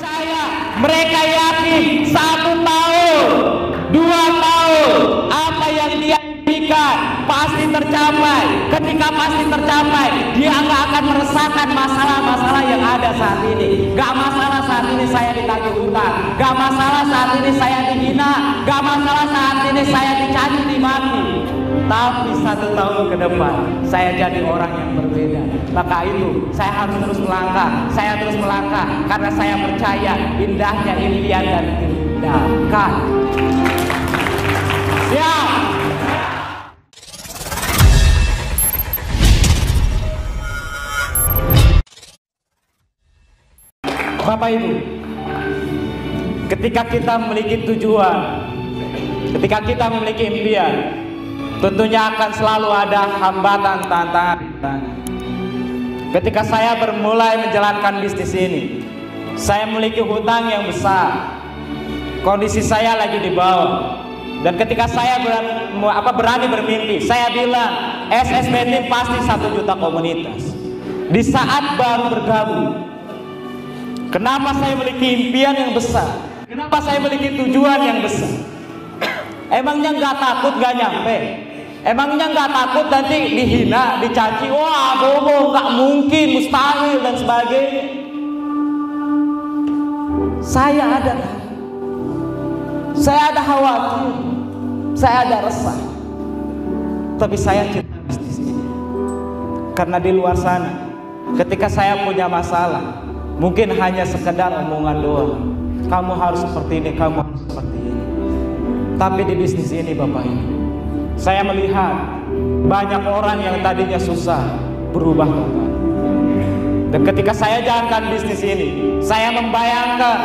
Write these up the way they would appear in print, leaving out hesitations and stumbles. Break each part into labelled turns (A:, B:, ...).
A: percaya, mereka yakin 1 tahun, 2 tahun, apa yang dia impikan pasti tercapai. Ketika pasti tercapai, dia nggak akan meresahkan masalah-masalah yang ada saat ini. Gak masalah saat ini saya ditagih hutang, gak masalah saat ini saya dihina, gak masalah saat ini saya dicaci dimaki. Tapi 1 tahun ke depan saya jadi orang yang berbeda. Maka itu saya harus terus melangkah. Saya terus melangkah karena saya percaya indahnya impian dan tindakan. Siap. Bapak Ibu, ketika kita memiliki tujuan, ketika kita memiliki impian, tentunya akan selalu ada hambatan, tantangan. Ketika saya bermulai menjalankan bisnis ini, saya memiliki hutang yang besar. Kondisi saya lagi di bawah. Dan ketika saya berani bermimpi, saya bilang SSBT pasti 1 juta komunitas. Di saat baru bergabung, kenapa saya memiliki impian yang besar? Kenapa saya memiliki tujuan yang besar? Emangnya nggak takut nggak nyampe? Emangnya nggak takut nanti dihina, dicaci? Wah bobo, nggak mungkin, mustahil dan sebagainya. Saya ada khawatir, saya ada resah. Tapi saya cinta bisnis ini. Karena di luar sana, ketika saya punya masalah, mungkin hanya sekedar omongan doang. Kamu harus seperti ini, kamu harus seperti ini. Tapi di bisnis ini Bapak Ibu, saya melihat banyak orang yang tadinya susah berubah total. Dan ketika saya jalankan bisnis ini, saya membayangkan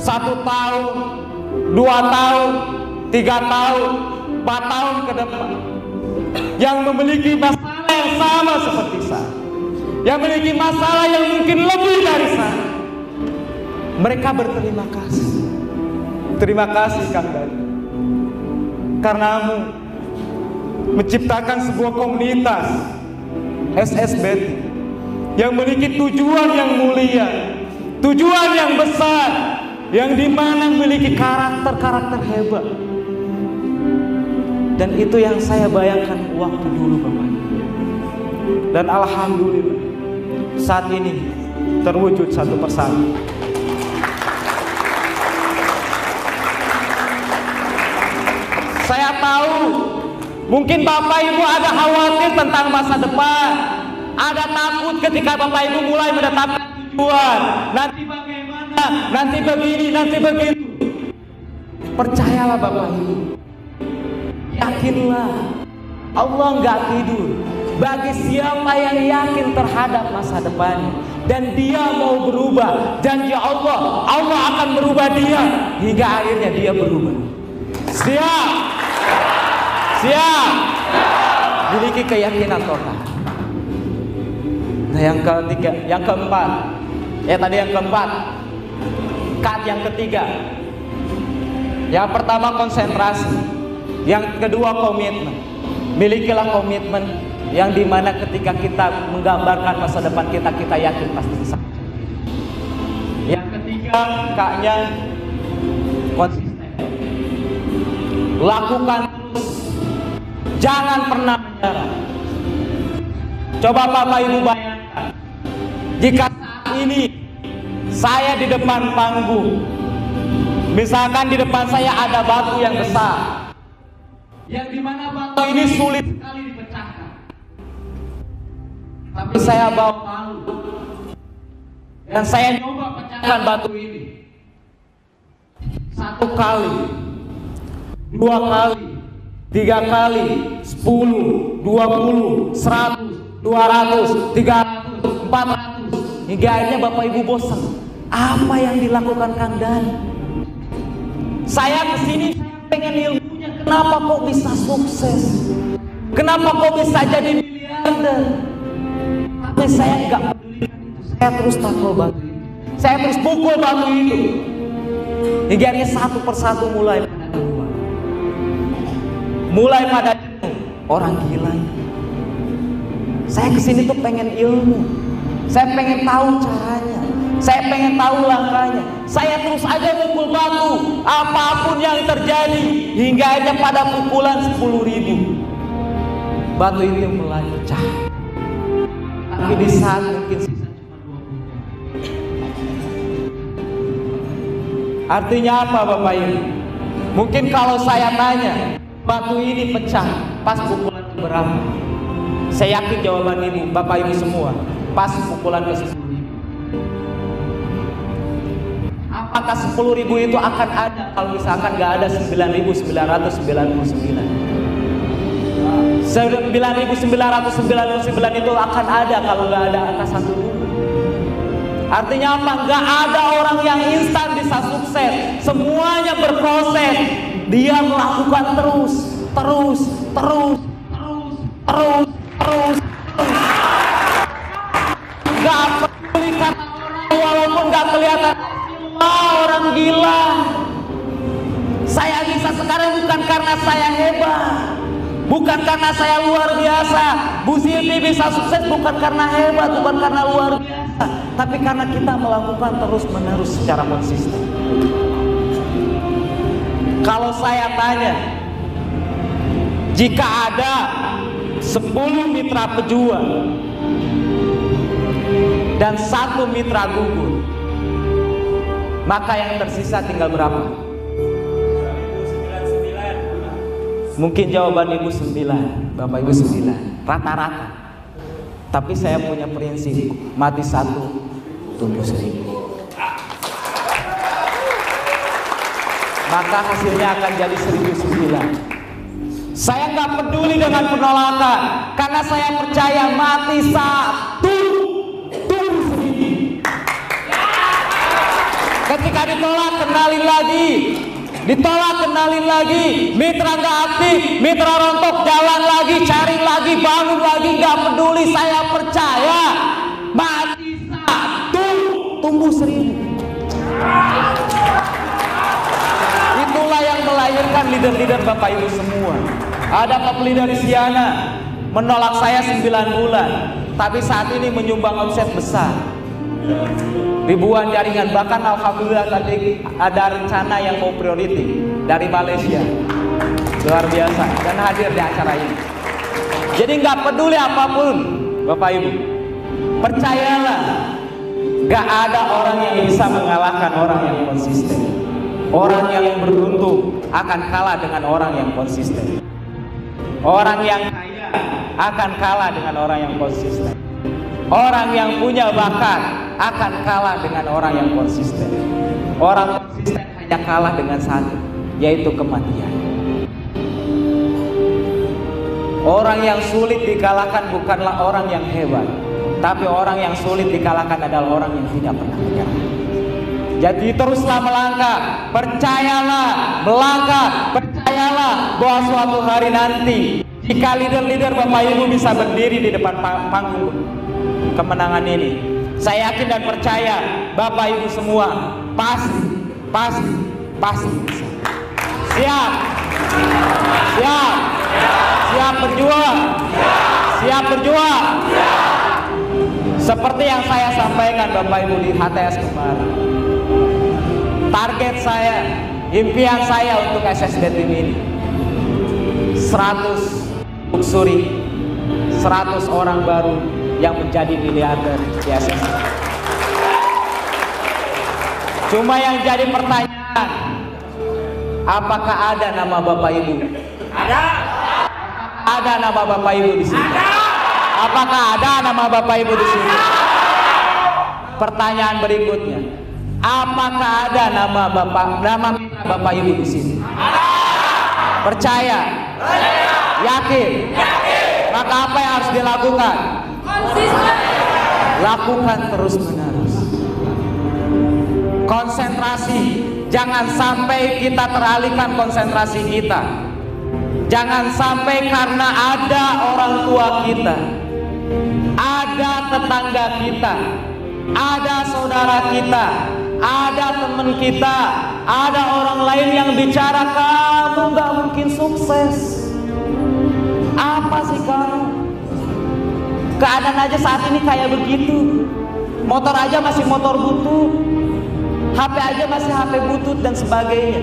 A: 1 tahun, 2 tahun, 3 tahun, 4 tahun ke depan, yang memiliki masalah yang sama seperti saya, yang memiliki masalah yang mungkin lebih dari saya, mereka berterima kasih. Terima kasih Kang Dani, karenamu menciptakan sebuah komunitas SSBT yang memiliki tujuan yang mulia, tujuan yang besar, yang dimana memiliki karakter-karakter hebat. Dan itu yang saya bayangkan waktu dulu Bapak. Dan alhamdulillah saat ini terwujud satu persatu. Saya tahu mungkin Bapak Ibu ada khawatir tentang masa depan, ada takut ketika Bapak Ibu mulai menetapkan tujuan. Nanti bagaimana? Nanti begini, nanti begitu. Percayalah Bapak Ibu, yakinlah, Allah nggak tidur. Bagi siapa yang yakin terhadap masa depannya dan dia mau berubah, janji Allah, Allah akan merubah dia hingga akhirnya dia berubah. Siap, siap, miliki keyakinan total. Nah yang ketiga, yang keempat, tadi yang keempat, yang ketiga. Yang pertama konsentrasi, yang kedua komitmen. Milikilah komitmen yang dimana ketika kita menggambarkan masa depan kita, kita yakin pasti bisa. Yang ketiga, kaknya konsisten. Lakukan terus, jangan pernah menyerah. Coba Bapak Ibu bayangkan, jika saat ini saya di depan panggung, misalkan di depan saya ada batu yang besar, yang dimana batu ini sulit sekali dipecahkan, tapi saya bawa palu dan saya nyoba pecahkan batu ini 1 kali, 2 kali, 3 kali, 10, 20, 100, 200, 300, 400, hingga akhirnya Bapak Ibu bosan. Apa yang dilakukan Kang Dani? Saya kesini, saya pengen ilmunya. Kenapa kok bisa sukses? Kenapa kok bisa jadi miliarder? Tapi saya nggak pedulikan itu. Saya terus tackle batu itu. Saya terus pukul batu itu. Hingga akhirnya satu persatu mulai pada keluar. Mulai pada jenuh. Orang gila. Saya kesini tuh pengen ilmu. Saya pengen tahu caranya. Saya pengen tahu langkahnya. terus aja mukul batu, apapun yang terjadi, hingga aja pada pukulan 10.000 batu itu mulai pecah. Tapi di saat mungkin sisa cuma 20. Artinya apa Bapak Ibu? Mungkin kalau saya tanya, batu ini pecah pas pukulan berapa? Saya yakin jawaban Ibu, Bapak Ibu semua, pas pukulan ke 10.000. Apakah 10.000 itu akan ada kalau misalkan gak ada 9.999? 9.999 itu akan ada kalau gak ada angka 1 dulu. Artinya apa? Gak ada orang yang instan bisa sukses. Semuanya berproses. Dia melakukan terus. Gak peduli kata orang, walaupun gak kelihatan. Orang gila. Saya bisa sekarang bukan karena saya hebat, bukan karena saya luar biasa. Bu Silvi bisa sukses bukan karena hebat, bukan karena luar biasa, tapi karena kita melakukan terus-menerus secara konsisten. Kalau saya tanya, jika ada 10 mitra pejuang dan 1 mitra gugur, maka yang tersisa tinggal berapa? Mungkin jawaban Ibu 9, Bapak Ibu 9, rata-rata. Tapi saya punya prinsip, mati 1, tumbuh 1000. Maka hasilnya akan jadi 1009. Saya nggak peduli dengan penolakan, karena saya percaya mati 1, tumbuh 1000. Ketika ditolak, kenalin lagi. Ditolak, kenalin lagi. Mitra nggak aktif, mitra rontok, jalan lagi, cari lagi, bangun lagi. Nggak peduli, saya percaya mati 1, tumbuh 1000. Itulah yang melahirkan leader-leader Bapak Ibu semua. Ada pembeli dari Siana menolak saya 9 bulan, tapi saat ini menyumbang omset besar, ribuan jaringan. Bahkan alhamdulillah tadi ada rencana yang mau priority dari Malaysia, luar biasa, dan hadir di acara ini. Jadi nggak peduli apapun Bapak Ibu, percayalah, nggak ada orang yang bisa mengalahkan orang yang konsisten. Orang yang beruntung akan kalah dengan orang yang konsisten. Orang yang kaya akan kalah dengan orang yang konsisten. Orang yang punya bakat akan kalah dengan orang yang konsisten. Orang konsisten hanya kalah dengan satu, yaitu kematian. Orang yang sulit dikalahkan bukanlah orang yang hebat, tapi orang yang sulit dikalahkan adalah orang yang tidak pernah menyerah. Jadi teruslah melangkah, percayalah, melangkah, percayalah bahwa suatu hari nanti, jika leader-leader Bapak Ibu bisa berdiri di depan panggung kemenangan ini, saya yakin dan percaya Bapak Ibu semua pasti bisa. Siap berjuang, seperti yang saya sampaikan Bapak Ibu di HTS kemarin. Target saya, impian saya untuk SSB Team ini 100 luxury, 100 orang baru yang menjadi miliarder di SSB. Cuma yang jadi pertanyaan, apakah ada nama Bapak Ibu? Ada nama Bapak Ibu di sini? Apakah ada nama Bapak Ibu di sini? Pertanyaan berikutnya, apakah ada nama mitra Bapak Ibu di sini? Percaya? Yakin? Maka apa yang harus dilakukan? Konsisten. Lakukan terus-menerus. Konsentrasi. Jangan sampai kita teralihkan konsentrasi kita. Jangan sampai karena ada orang tua kita, ada tetangga kita, ada saudara kita, ada teman kita, ada orang lain yang bicara, kamu gak mungkin sukses. Apa sih kamu? Keadaan aja saat ini kayak begitu. Motor aja masih motor butut. HP aja masih HP butut dan sebagainya.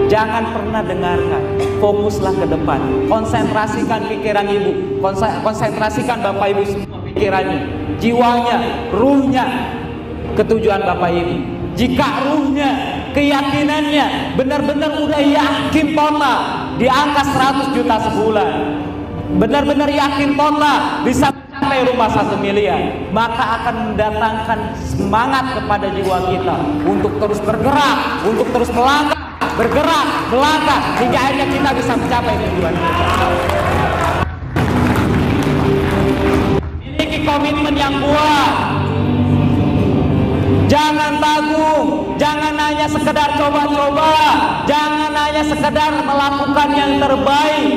A: Jangan pernah dengarkan. Fokuslah ke depan. Konsentrasikan pikiran ibu, konsentrasikan bapak ibu semua pikirannya, jiwanya, ruhnya ke tujuan bapak ibu. Jika ruhnya, keyakinannya benar-benar udah yakin total di angka 100 juta sebulan, benar-benar yakin total bisa mencapai rumah 1 miliar, maka akan mendatangkan semangat kepada jiwa kita untuk terus bergerak, untuk terus melangkah, bergerak, melangkah hingga akhirnya kita bisa mencapai tujuan kita. Miliki komitmen yang kuat. Jangan tanggung, jangan hanya sekedar coba-coba, jangan hanya sekedar melakukan yang terbaik.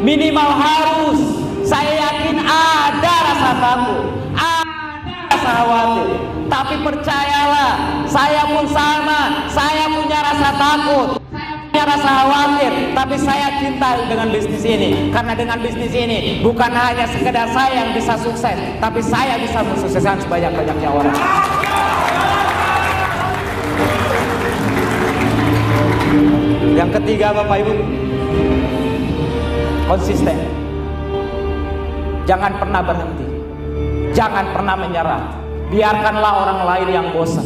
A: Minimal harus, saya yakin ada rasa takut, ada rasa khawatir. Tapi percayalah, saya pun sama, saya punya rasa takut, saya punya rasa khawatir. Tapi saya cinta dengan bisnis ini, karena dengan bisnis ini bukan hanya sekedar saya yang bisa sukses, tapi saya bisa mensukseskan sebanyak-banyaknya orang. Yang ketiga Bapak Ibu, konsisten. Jangan pernah berhenti, jangan pernah menyerah. Biarkanlah orang lain yang bosan,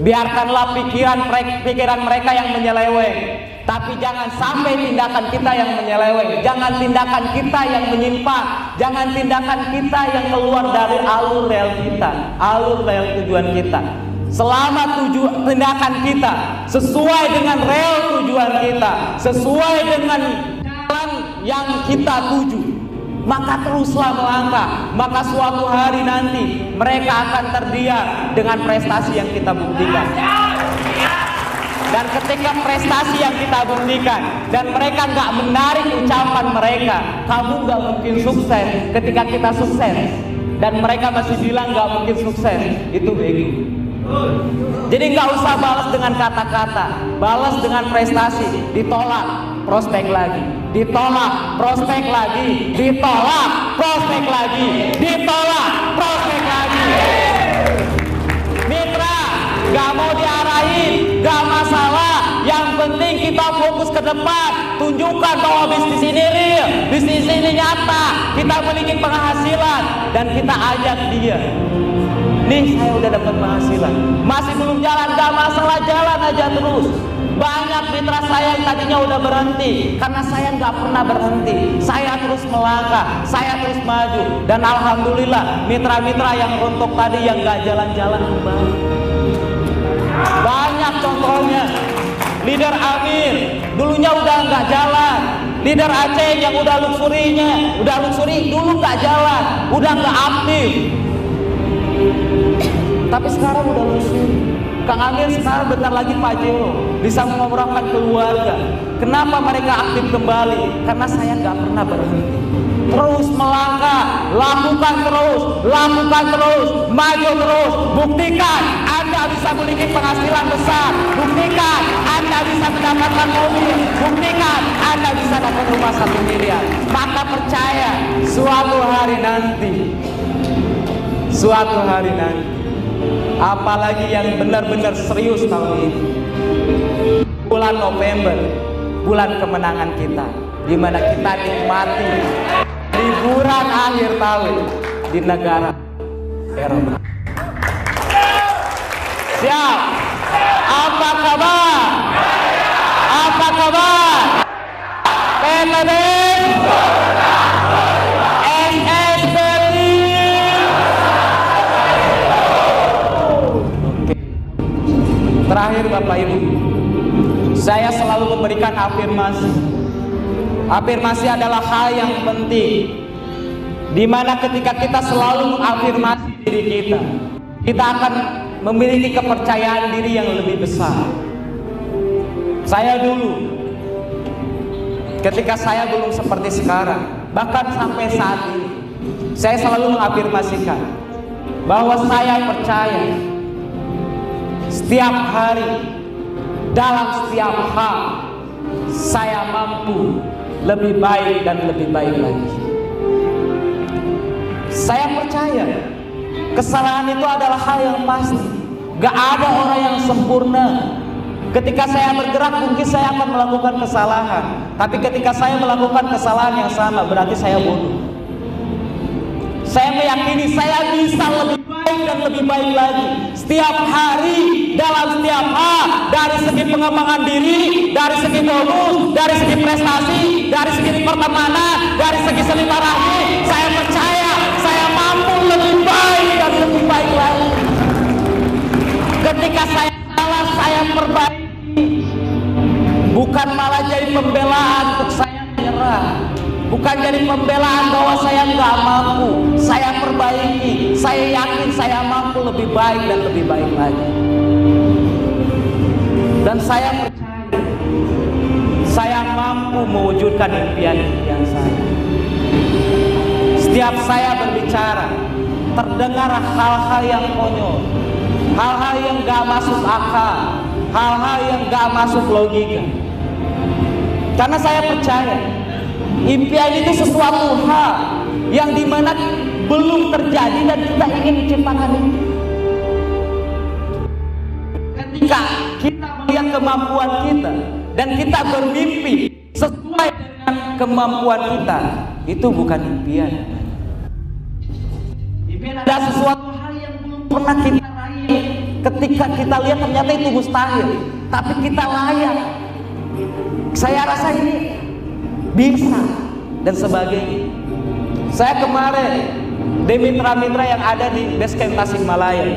A: biarkanlah pikiran mereka yang menyeleweng. Tapi jangan sampai tindakan kita yang menyeleweng, jangan tindakan kita yang menyimpang, jangan tindakan kita yang keluar dari alur rel kita, alur rel tujuan kita. Selama tindakan kita sesuai dengan rel tujuan kita, sesuai dengan jalan yang kita tuju, maka teruslah melangkah. Maka suatu hari nanti mereka akan terdiam dengan prestasi yang kita buktikan. Dan ketika prestasi yang kita buktikan dan mereka nggak menarik ucapan mereka, kamu nggak mungkin sukses. Ketika kita sukses dan mereka masih bilang nggak mungkin sukses, itu bego. Jadi nggak usah balas dengan kata-kata, balas dengan prestasi. Ditolak, prospek lagi, ditolak, prospek lagi, ditolak, prospek lagi, ditolak, prospek lagi. Mitra, nggak mau diarahin, nggak masalah. Yang penting kita fokus ke depan, tunjukkan bahwa bisnis ini real, bisnis ini nyata, kita memiliki penghasilan, dan kita ajak dia. Nih saya udah dapat penghasilan, masih belum jalan, gak masalah, jalan aja terus. Banyak mitra saya yang tadinya udah berhenti, karena saya gak pernah berhenti. Saya terus melangkah, saya terus maju. Dan alhamdulillah mitra-mitra yang rontok tadi yang gak jalan-jalan kembali. Banyak contohnya. Leader Amir dulunya udah gak jalan, leader Aceh yang udah luxury dulu gak jalan, udah gak aktif. Tapi sekarang udah lusuh. Kang Amir sekarang bentar lagi Pajero bisa mengomongkan keluarga. Kenapa mereka aktif kembali? Karena saya nggak pernah berhenti. Terus melangkah, lakukan terus, maju terus. Buktikan Anda bisa memiliki penghasilan besar. Buktikan Anda bisa mendapatkan mobil. Buktikan Anda bisa dapat rumah 1 miliar. Maka percaya, suatu hari nanti, apalagi yang benar-benar serius tahun ini, bulan November, bulan kemenangan kita, di mana kita nikmati liburan akhir tahun di negara Eropa. Siap? Apa kabar? Apa kabar? PTB Terakhir Bapak Ibu, saya selalu memberikan afirmasi. Afirmasi adalah hal yang penting, dimana ketika kita selalu mengafirmasi diri kita, kita akan memiliki kepercayaan diri yang lebih besar. Saya dulu, ketika saya belum seperti sekarang, bahkan sampai saat ini, saya selalu mengafirmasikan bahwa saya percaya setiap hari, dalam setiap hal, saya mampu lebih baik dan lebih baik lagi. Saya percaya kesalahan itu adalah hal yang pasti. Gak ada orang yang sempurna. Ketika saya bergerak mungkin saya akan melakukan kesalahan, tapi ketika saya melakukan kesalahan yang sama berarti saya bodoh. Saya meyakini saya bisa lebih baik dan lebih baik lagi setiap hari, dalam setiap hal, dari segi pengembangan diri, dari segi bonus, dari segi prestasi, dari segi pertemanan, dari segi silaturahmi. Saya percaya saya mampu lebih baik dan lebih baik lagi. Ketika saya salah, saya perbaiki. Bukan malah jadi pembelaan untuk saya menyerah. Bukan jadi pembelaan bahwa saya nggak mampu. Saya perbaiki. Saya yakin saya mampu lebih baik dan lebih baik lagi. Dan saya percaya saya mampu mewujudkan impian-impian saya. Setiap saya berbicara, terdengar hal-hal yang konyol, hal-hal yang gak masuk akal, hal-hal yang gak masuk logika. Karena saya percaya impian itu sesuatu hal yang dimana belum terjadi dan kita ingin menciptakan itu. Ketika kita melihat kemampuan kita dan kita bermimpi sesuai dengan kemampuan kita, itu bukan impian. Impian adalah sesuatu hal yang belum pernah kita raih. Ketika kita lihat ternyata itu mustahil, tapi kita layak. Saya rasa ini bisa dan sebagainya. Saya kemarin di mitra-mitra yang ada di Basecamp Tasikmalaya,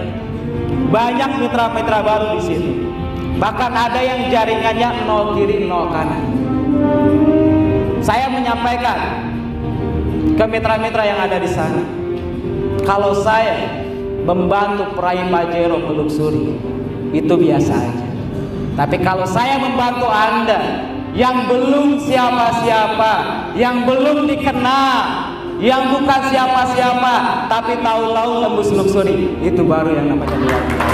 A: banyak mitra-mitra baru di situ. Bahkan ada yang jaringannya 0 kiri 0 kanan. Saya menyampaikan ke mitra-mitra yang ada di sana, kalau saya membantu peraih Pajero meluksuri itu biasa aja. Tapi kalau saya membantu Anda yang belum siapa-siapa, yang belum dikenal, yang bukan siapa-siapa, tapi tahu-tahu tembus luxury, itu baru yang namanya luar biasa.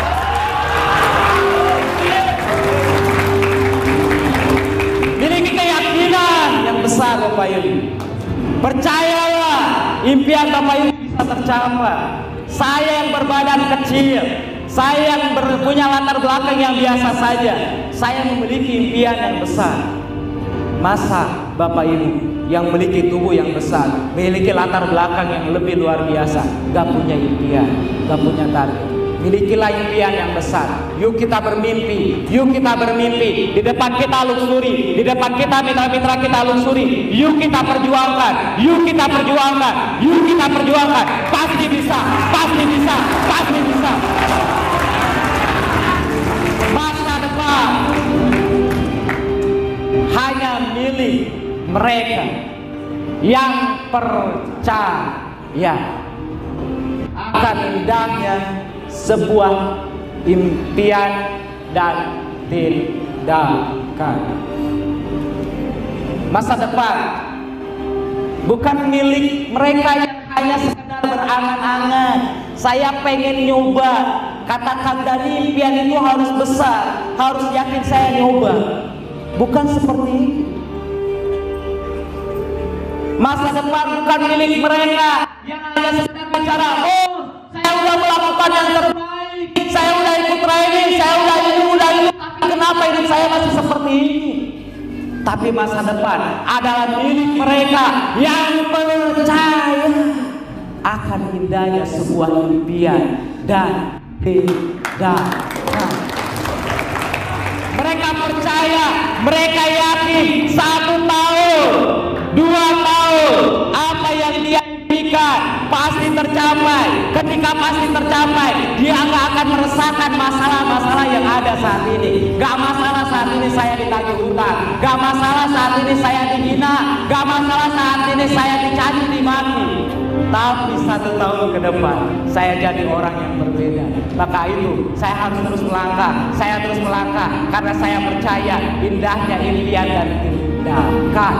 A: Miliki keyakinan yang besar Bapak Ibu. Percayalah, impian Bapak Ibu bisa tercapai. Saya yang berbadan kecil, saya yang punya latar belakang yang biasa saja, saya memiliki impian yang besar. Masa Bapak Ibu yang memiliki tubuh yang besar, memiliki latar belakang yang lebih luar biasa, gak punya impian, gak punya target? Milikilah impian yang besar. Yuk kita bermimpi, yuk kita bermimpi. Di depan kita luxury, di depan kita mitra-mitra kita luxury. Yuk kita perjuangkan, yuk kita perjuangkan, yuk kita perjuangkan. Pasti bisa, pasti bisa, pasti bisa. Masa depan hanya milik mereka yang percaya akan indahnya sebuah impian dan tindakan. Masa depan bukan milik mereka yang hanya sekedar berangan-angan. Saya pengen nyoba, katakan dari impian itu harus besar, harus yakin saya nyoba. Bukan seperti itu. Masa depan bukan milik mereka yang hanya sekedar bicara, oh saya udah melakukan yang terbaik, saya udah ikut training, saya udah ini, tapi kenapa hidup saya masih seperti ini? Tapi masa depan adalah milik mereka yang percaya akan indahnya sebuah impian dan tindakan. Mereka percaya, mereka yakin 1 tahun, 2 tahun, apa yang dia impikan pasti tercapai. Ketika pasti tercapai, dia nggak akan meresahkan masalah-masalah yang ada saat ini. Gak masalah saat ini saya ditagih hutang, gak masalah saat ini saya dihina, gak masalah saat ini saya dicaci dimaki. Tapi 1 tahun ke depan saya jadi orang yang berbeda. Maka itu saya harus terus melangkah, saya terus melangkah karena saya percaya indahnya impian dan tindakan.